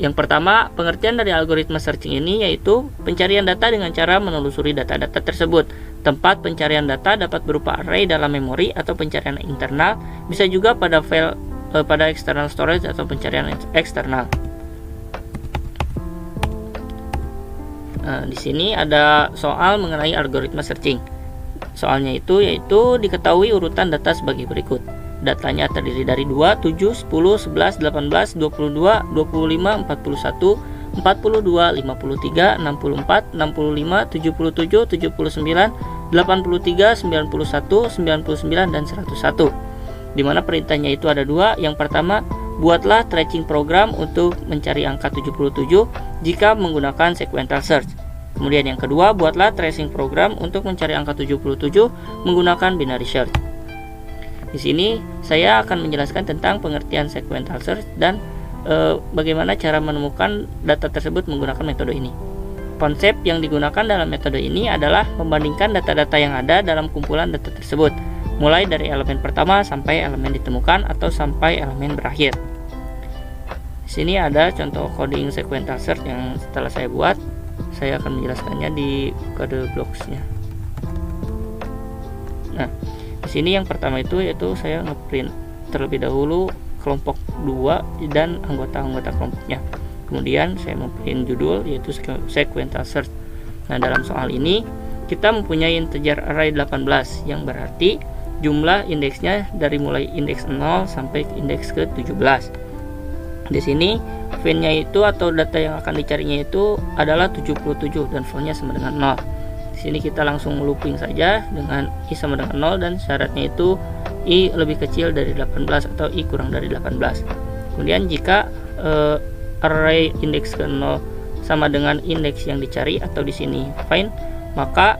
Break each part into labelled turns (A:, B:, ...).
A: Yang pertama, pengertian dari algoritma searching ini yaitu pencarian data dengan cara menelusuri data-data tersebut. Tempat pencarian data dapat berupa array dalam memori atau pencarian internal, bisa juga pada file pada external storage atau pencarian eksternal. Di sini ada soal mengenai algoritma searching. Soalnya yaitu diketahui urutan data sebagai berikut. Datanya terdiri dari 2, 7, 10, 11, 18, 22, 25, 41, 42, 53, 64, 65, 77, 79, 83, 91, 99, dan 101. Di mana perintahnya itu ada dua. Yang pertama, buatlah tracing program untuk mencari angka 77 jika menggunakan sequential search. Kemudian yang kedua, buatlah tracing program untuk mencari angka 77 menggunakan binary search. Di sini saya akan menjelaskan tentang pengertian sequential search dan bagaimana cara menemukan data tersebut menggunakan metode ini. Konsep yang digunakan dalam metode ini adalah membandingkan data-data yang ada dalam kumpulan data tersebut, mulai dari elemen pertama sampai elemen ditemukan atau sampai elemen berakhir. Di sini ada contoh coding sequential search yang setelah saya buat. Saya akan menjelaskannya di kode blocks-nya. Nah, di sini yang pertama yaitu saya ngeprint terlebih dahulu kelompok 2 dan anggota-anggota kelompoknya. Kemudian saya memprint judul yaitu sequential search. Nah, dalam soal ini kita mempunyai integer array 18 yang berarti jumlah indeksnya dari mulai indeks 0 sampai indeks ke 17. Di sini font-nya itu atau data yang akan dicarinya itu adalah 77 dan font-nya sama dengan 0. Di sini kita langsung looping saja dengan i sama dengan 0 dan syaratnya itu i lebih kecil dari 18 atau i kurang dari 18. Kemudian jika array indeks ke 0 sama dengan indeks yang dicari atau di sini find, maka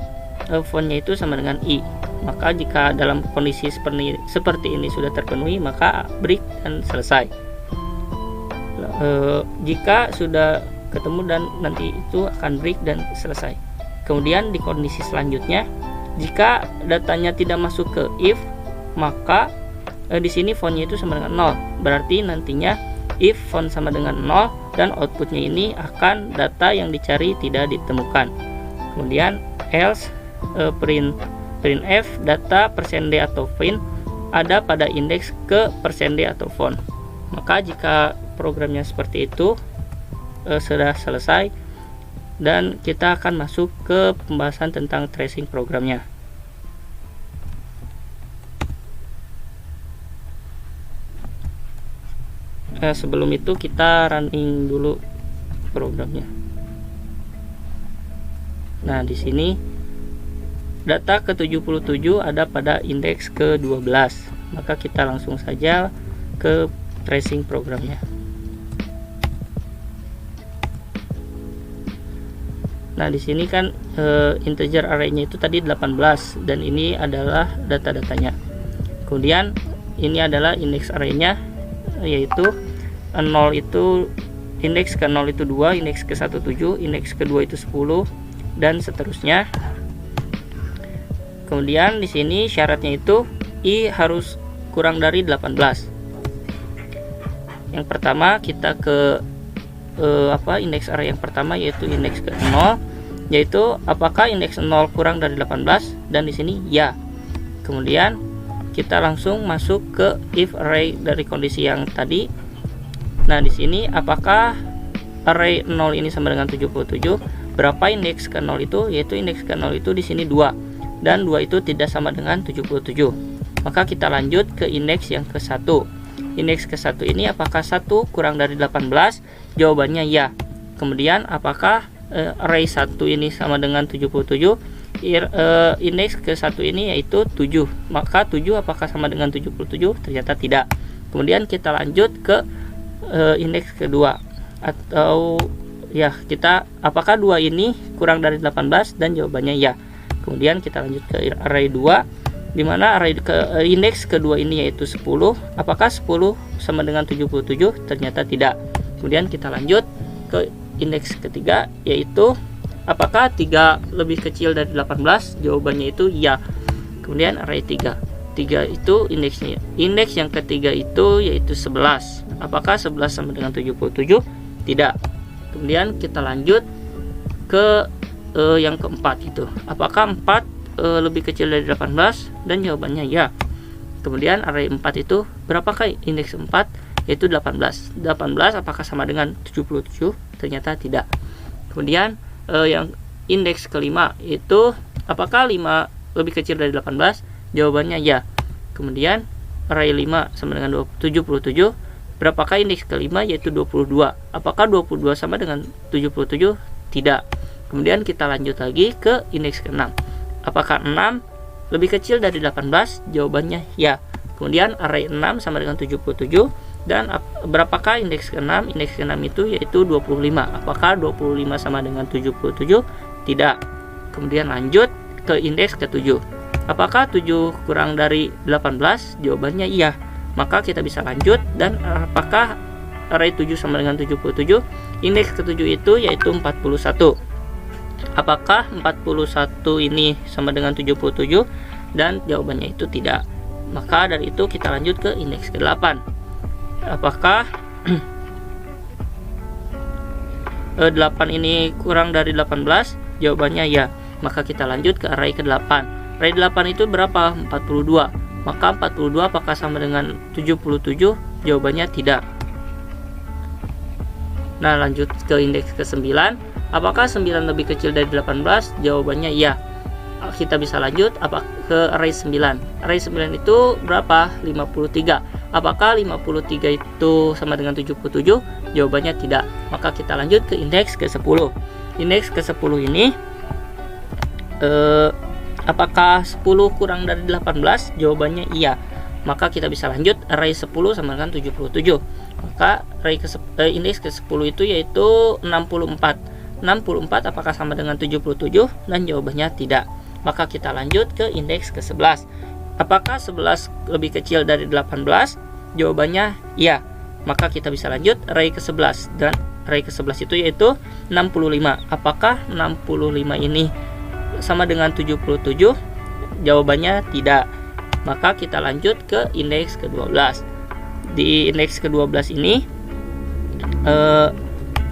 A: font-nya itu sama dengan i. Maka jika dalam kondisi seperti ini sudah terpenuhi, maka break dan selesai. Jika sudah ketemu dan nanti itu akan break dan selesai. Kemudian di kondisi selanjutnya, jika datanya tidak masuk ke if, maka di sini font-nya itu sama dengan 0. Berarti nantinya if font sama dengan 0 dan outputnya ini akan data yang dicari tidak ditemukan. Kemudian else printf data %d atau find ada pada indeks ke %d atau font. Maka jika programnya seperti itu sudah selesai dan kita akan masuk ke pembahasan tentang tracing programnya. Sebelum itu kita running dulu programnya. Nah, di sini data ke-77 ada pada indeks ke-12. Maka kita langsung saja ke tracing programnya. Nah, di sini kan integer array-nya itu tadi 18 dan ini adalah data-datanya. Kemudian ini adalah indeks array-nya, yaitu 0 itu indeks ke 0 itu 2, indeks ke 1 7, indeks ke 2 itu 10 dan seterusnya. Kemudian di sini syaratnya itu i harus kurang dari 18. Yang pertama kita ke indeks array yang pertama yaitu indeks ke 0, yaitu apakah indeks 0 kurang dari 18 dan di sini ya. Kemudian kita langsung masuk ke if array dari kondisi yang tadi. Nah, di sini apakah array 0 ini sama dengan 77? Berapa indeks ke 0 itu? Yaitu indeks ke 0 itu di sini 2 dan 2 itu tidak sama dengan 77. Maka kita lanjut ke indeks yang ke 1. Indeks ke 1 ini apakah 1 kurang dari 18? Jawabannya ya. Kemudian apakah array 1 ini sama dengan 77? Indeks ke 1 ini yaitu 7. Maka 7 apakah sama dengan 77? Ternyata tidak. Kemudian kita lanjut ke indeks kedua, atau ya kita apakah 2 ini kurang dari 18 dan jawabannya ya. Kemudian kita lanjut ke array 2 di mana array indeks kedua ini yaitu 10. Apakah 10 sama dengan 77? Ternyata tidak. Kemudian kita lanjut ke indeks ketiga yaitu apakah 3 lebih kecil dari 18? Jawabannya itu ya. Kemudian array 3 itu indeksnya. Indeks yang ketiga itu yaitu 11. Apakah 11 sama dengan 77? tidak. Kemudian kita lanjut ke yang keempat itu. Apakah 4 lebih kecil dari 18? Dan jawabannya ya. Kemudian array 4 itu berapakah indeks 4? Yaitu 18. 18 apakah sama dengan 77? Ternyata tidak. Kemudian yang indeks kelima itu apakah 5 lebih kecil dari 18? Jawabannya ya. Kemudian array 5 sama dengan 77. Berapakah indeks kelima? Yaitu 22. Apakah 22 sama dengan 77? Tidak. Kemudian kita lanjut lagi ke indeks ke-6. Apakah 6 lebih kecil dari 18? Jawabannya ya. Kemudian array 6 sama dengan 77. Dan berapakah indeks ke-6? Indeks ke-6 itu yaitu 25. Apakah 25 sama dengan 77? Tidak. Kemudian lanjut ke indeks ke-7. Apakah 7 kurang dari 18? Jawabannya iya. Maka kita bisa lanjut. Dan apakah array 7 sama dengan 77? Indeks ke-7 itu yaitu 41. Apakah 41 ini sama dengan 77? Dan jawabannya itu tidak. Maka dari itu kita lanjut ke indeks ke-8. Apakah 8 ini kurang dari 18? Jawabannya ya. Maka kita lanjut ke array ke-8. Array 8 itu berapa? 42. Maka 42 apakah sama dengan 77? Jawabannya tidak. Nah, lanjut ke indeks ke-9. Apakah 9 lebih kecil dari 18? Jawabannya ya. Kita bisa lanjut ke array 9. Array 9 itu berapa? 53. Apakah 53 itu sama dengan 77? Jawabannya tidak. Maka kita lanjut ke indeks ke-10. Indeks ke-10 ini apakah 10 kurang dari 18? Jawabannya iya. Maka kita bisa lanjut array 10 sama dengan 77. Maka indeks ke-10 itu yaitu 64. 64 apakah sama dengan 77? Dan jawabannya tidak. Maka kita lanjut ke indeks ke-11. Apakah 11 lebih kecil dari 18? Jawabannya iya. Maka kita bisa lanjut array ke-11. Dan array ke-11 itu yaitu 65. Apakah 65 ini sama dengan 77? Jawabannya tidak. Maka kita lanjut ke indeks ke-12. Di indeks ke-12 ini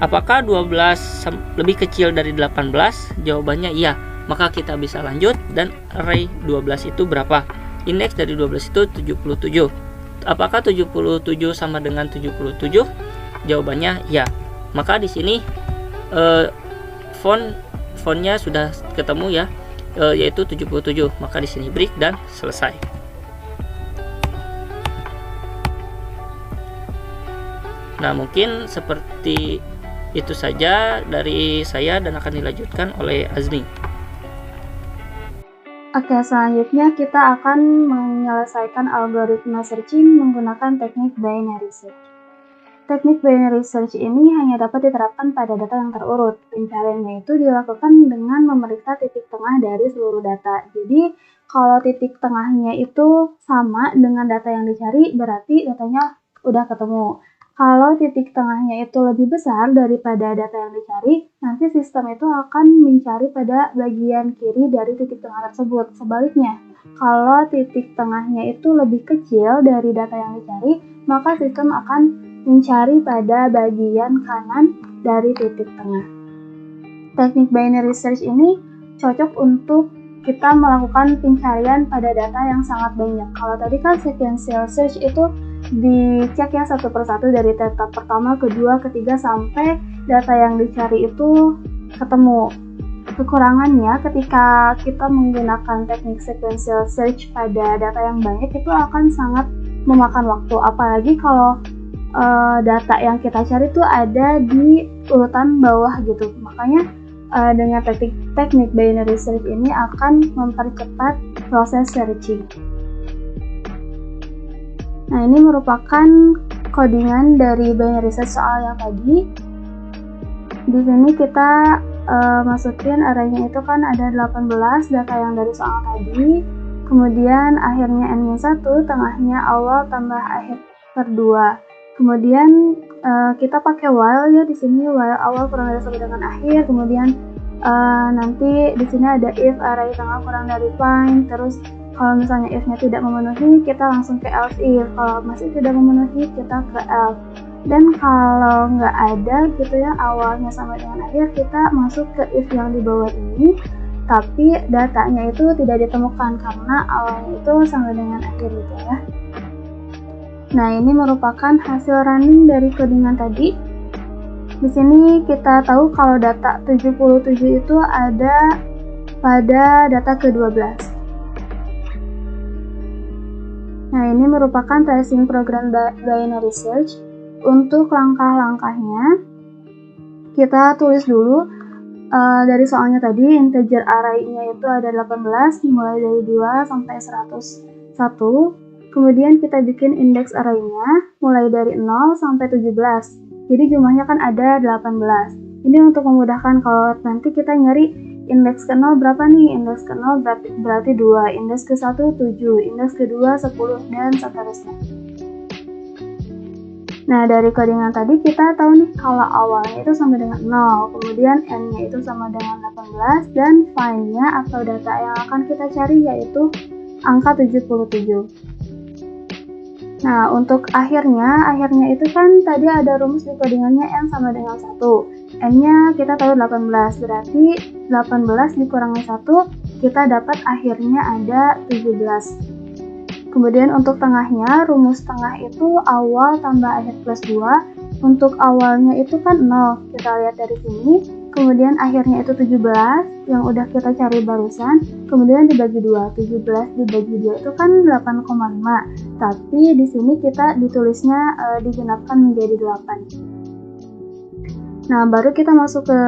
A: apakah 12 lebih kecil dari 18? Jawabannya iya. Maka kita bisa lanjut. Dan array 12 itu berapa? Indeks dari 12 itu 77. Apakah 77 sama dengan 77? Jawabannya ya. Maka di sini fontnya sudah ketemu ya, yaitu 77. Maka di sini break dan selesai. Nah, mungkin seperti itu saja dari saya dan akan dilanjutkan oleh Azmi.
B: Oke, selanjutnya kita akan menyelesaikan algoritma searching menggunakan teknik binary search. Teknik binary search ini hanya dapat diterapkan pada data yang terurut. Pencariannya itu dilakukan dengan memeriksa titik tengah dari seluruh data. Jadi, kalau titik tengahnya itu sama dengan data yang dicari, berarti datanya udah ketemu. Kalau titik tengahnya itu lebih besar daripada data yang dicari, nanti sistem itu akan mencari pada bagian kiri dari titik tengah tersebut. Sebaliknya, kalau titik tengahnya itu lebih kecil dari data yang dicari, maka sistem akan mencari pada bagian kanan dari titik tengah. Teknik binary search ini cocok untuk kita melakukan pencarian pada data yang sangat banyak. Kalau tadi kan sequential search itu dicek ya satu persatu dari data pertama, kedua, ketiga sampai data yang dicari itu ketemu. Kekurangannya ketika kita menggunakan teknik sequential search pada data yang banyak itu akan sangat memakan waktu, apalagi kalau data yang kita cari itu ada di urutan bawah gitu. Makanya dengan teknik binary search ini akan mempercepat proses searching. Nah, ini merupakan codingan dari binary search soal yang tadi. Di sini kita masukin arraynya itu kan ada 18 data yang dari soal tadi. Kemudian akhirnya n-1, tengahnya awal tambah akhir per 2. Kemudian kita pakai while ya di sini, while awal kurang dari sama dengan akhir. Kemudian nanti di sini ada if array tengah kurang dari find. Terus kalau misalnya if-nya tidak memenuhi, kita langsung ke else if. Kalau masih tidak memenuhi, kita ke else. Dan kalau nggak ada gitu ya, awalnya sama dengan akhir, kita masuk ke if yang di bawah ini, tapi datanya itu tidak ditemukan karena awalnya itu sama dengan akhir gitu ya. Nah, ini merupakan hasil running dari codingan tadi. Di sini kita tahu kalau data 77 itu ada pada data ke-12. Nah, ini merupakan tracing program binary search. Untuk langkah-langkahnya, kita tulis dulu dari soalnya tadi, integer array-nya itu ada 18, mulai dari 2 sampai 101. Kemudian kita bikin index array-nya mulai dari 0 sampai 17. Jadi jumlahnya kan ada 18. Ini untuk memudahkan kalau nanti kita nyari indeks ke 0 berapa nih? Indeks ke 0 berarti 2, indeks ke 1 7, indeks ke 2 10, dan seterusnya. Nah, dari codingan tadi kita tahu nih kalau awalnya itu sama dengan 0, kemudian n-nya itu sama dengan 18, dan find-nya atau data yang akan kita cari yaitu angka 77. Nah, untuk akhirnya itu kan tadi ada rumus di codingannya n sama dengan 1. N-nya kita tahu 18, berarti 18 dikurangi 1, kita dapat akhirnya ada 17. Kemudian untuk tengahnya, rumus tengah itu awal tambah akhir plus 2. Untuk awalnya itu kan 0, kita lihat dari sini. Kemudian akhirnya itu 17, yang udah kita cari barusan. Kemudian dibagi 2, 17 dibagi 2 itu kan 8,5. Tapi di sini kita ditulisnya digenapkan menjadi 8. Nah, baru kita masuk ke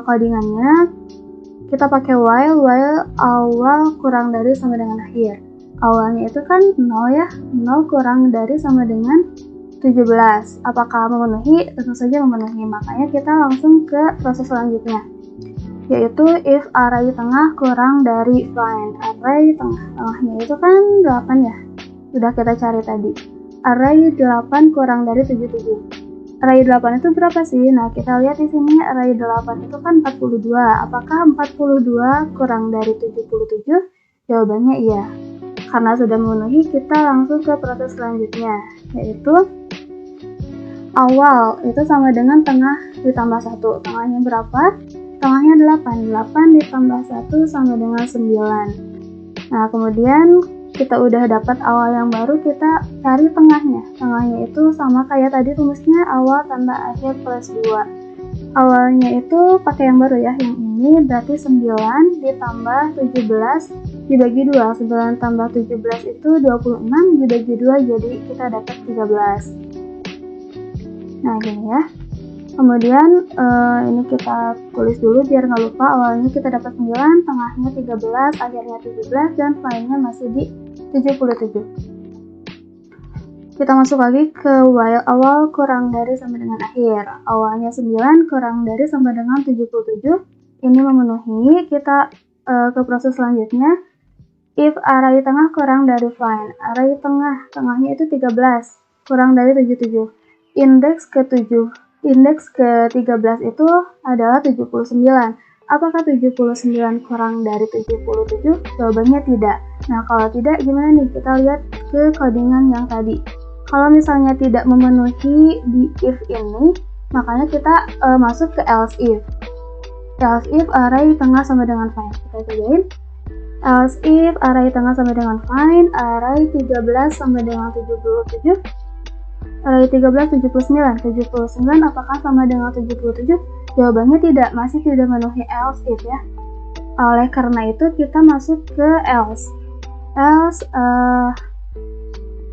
B: codingannya. Kita pakai while awal kurang dari sama dengan akhir. Awalnya itu kan 0 ya, 0 kurang dari sama dengan 17. Apakah memenuhi? Tentu saja memenuhi, makanya kita langsung ke proses selanjutnya, yaitu if array tengah kurang dari find. Array tengahnya itu kan 8 ya, sudah kita cari tadi. Array 8 kurang dari 77. Array 8 itu berapa sih? Nah, kita lihat di sini array 8 itu kan 42. Apakah 42 kurang dari 77? Jawabannya iya. Karena sudah memenuhi, kita langsung ke proses selanjutnya, yaitu awal itu sama dengan tengah ditambah 1. Tengahnya berapa? Tengahnya 8. 8 ditambah 1 sama dengan 9. Nah, kemudian kita udah dapat awal yang baru, kita cari tengahnya. Tengahnya itu sama kayak tadi rumusnya, awal tambah akhir plus 2. Awalnya itu pakai yang baru ya, yang ini berarti 9 ditambah 17 dibagi 2, 9 tambah 17 itu 26, dibagi 2 jadi kita dapat 13. Nah, gini ya. Kemudian ini kita tulis dulu biar nggak lupa. Awalnya kita dapat 9, tengahnya 13, akhirnya 17, dan find-nya masih di 77. Kita masuk lagi ke while awal kurang dari sama dengan akhir. Awalnya 9 kurang dari sama dengan 77. Ini memenuhi, kita ke proses selanjutnya. If array tengah kurang dari find. Array tengahnya itu 13 kurang dari 77. Indeks ke-13 itu adalah 79. Apakah 79 kurang dari 77? Jawabannya tidak. Nah, kalau tidak gimana nih? Kita lihat ke codingan yang tadi. Kalau misalnya tidak memenuhi di if ini, makanya kita masuk ke else if. Else if array tengah sama dengan find. Kita cobain. Else if array tengah sama dengan find, array 13 sama dengan 77. Array 13 79. 79 apakah sama dengan 77? Jawabannya tidak, masih tidak memenuhi else if ya. Oleh karena itu kita masuk ke else. Else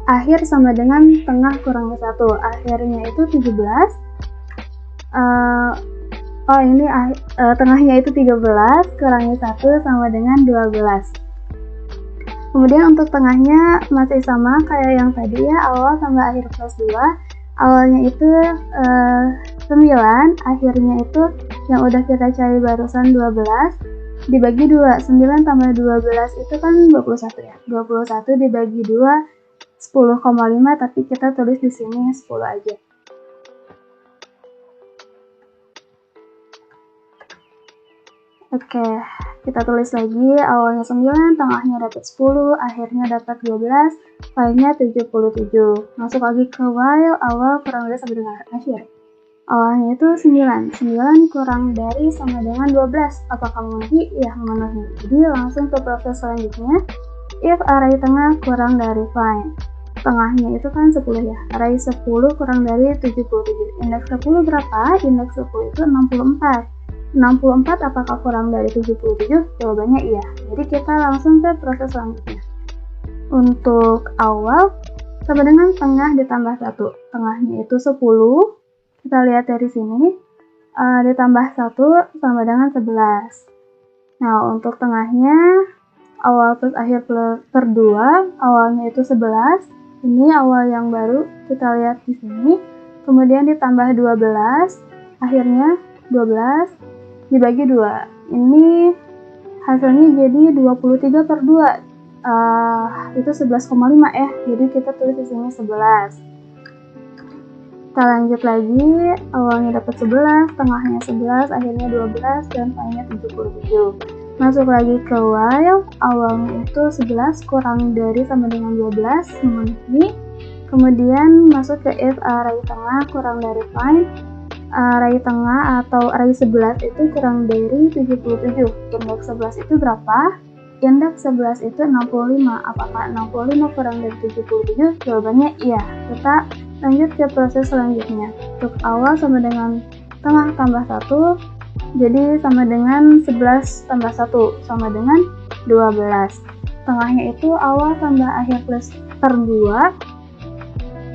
B: akhir sama dengan tengah kurangi 1. Akhirnya itu 17. Tengahnya itu 13 kurangi 1 sama dengan 12. Kemudian untuk tengahnya masih sama kayak yang tadi ya, awal tambah akhir plus 2. Awalnya itu 9, akhirnya itu yang udah kita cari barusan 12. Dibagi 2, 9 tambah 12 itu kan 21 ya. 21 dibagi 2 10,5, tapi kita tulis di sini 10 aja. Oke, kita tulis lagi, awalnya 9, tengahnya dapat 10, akhirnya dapat 12, lainnya 77. Masuk lagi ke while, awal kurang dari sama dengan akhir. Awalnya itu 9 kurang dari sama dengan 12. Apakah memenuhi? Ya, memenuhi. Jadi langsung ke proses selanjutnya. If array tengah kurang dari find. Tengahnya itu kan 10 ya. Array 10 kurang dari 77. Indeks 10 berapa? Indeks 10 itu 64. 64 apakah kurang dari 77? Jawabannya iya. Jadi kita langsung ke proses selanjutnya. Untuk awal sama dengan tengah ditambah 1. Tengahnya itu 10. Kita lihat dari sini, ditambah 1 sama dengan 11. Nah, untuk tengahnya, awal plus akhir per 2, awalnya itu 11. Ini awal yang baru, kita lihat di sini. Kemudian ditambah 12, akhirnya 12, dibagi 2. Ini hasilnya jadi 23 per 2. Itu 11,5 ya, jadi kita tulis di sini 11. Kita lanjut lagi, awalnya dapat 11, tengahnya 11, akhirnya 12, dan lainnya 77. Masuk lagi ke while, awalnya itu 11 kurang dari sama dengan 12, memenuhi. Kemudian masuk ke if array tengah kurang dari find. Array tengah atau array 11 itu kurang dari 77. Indeks 11 itu berapa? Indeks 11 itu 65. Apakah 65 kurang dari 77? Jawabannya iya. Kita lanjut ke proses selanjutnya. Untuk awal sama dengan tengah tambah 1, jadi sama dengan 11 tambah 1 sama dengan 12. Tengahnya itu awal tambah akhir plus per 2.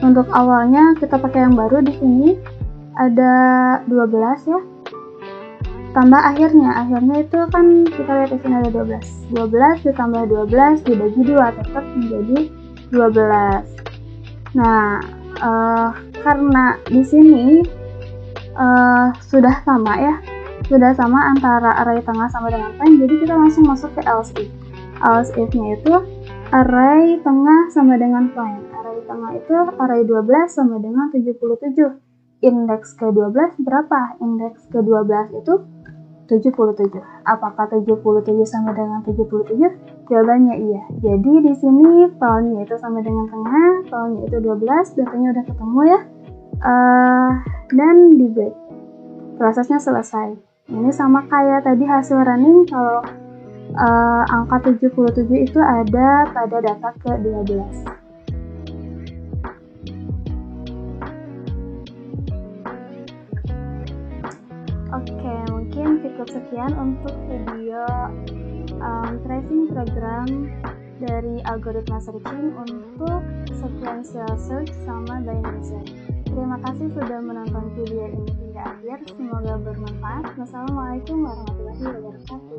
B: Untuk awalnya kita pakai yang baru di sini ada 12 ya. Tambah akhirnya itu kan kita lihat di sini ada 12. 12 ditambah 12 dibagi 2 tetap menjadi 12. Nah, karena di sini sudah sama ya, sudah sama antara array tengah sama dengan find, jadi kita langsung masuk ke else if. Else if-nya itu array tengah sama dengan find. Array tengah itu array 12 sama dengan 77. Indeks ke-12 berapa? Indeks ke-12 itu 77. Apakah 77 sama dengan 77? Jawabannya iya. Jadi di sini found-nya itu sama dengan tengah, found-nya itu 12, datanya udah ketemu ya. Dan di break. Prosesnya selesai. Ini sama kayak tadi hasil running, kalau angka 77 itu ada pada data ke-12. Oke, mungkin cukup sekian untuk video tracing program dari algoritma searching untuk sequential search sama binary search. Terima kasih sudah menonton video ini hingga akhir, semoga bermanfaat. Wassalamualaikum warahmatullahi wabarakatuh.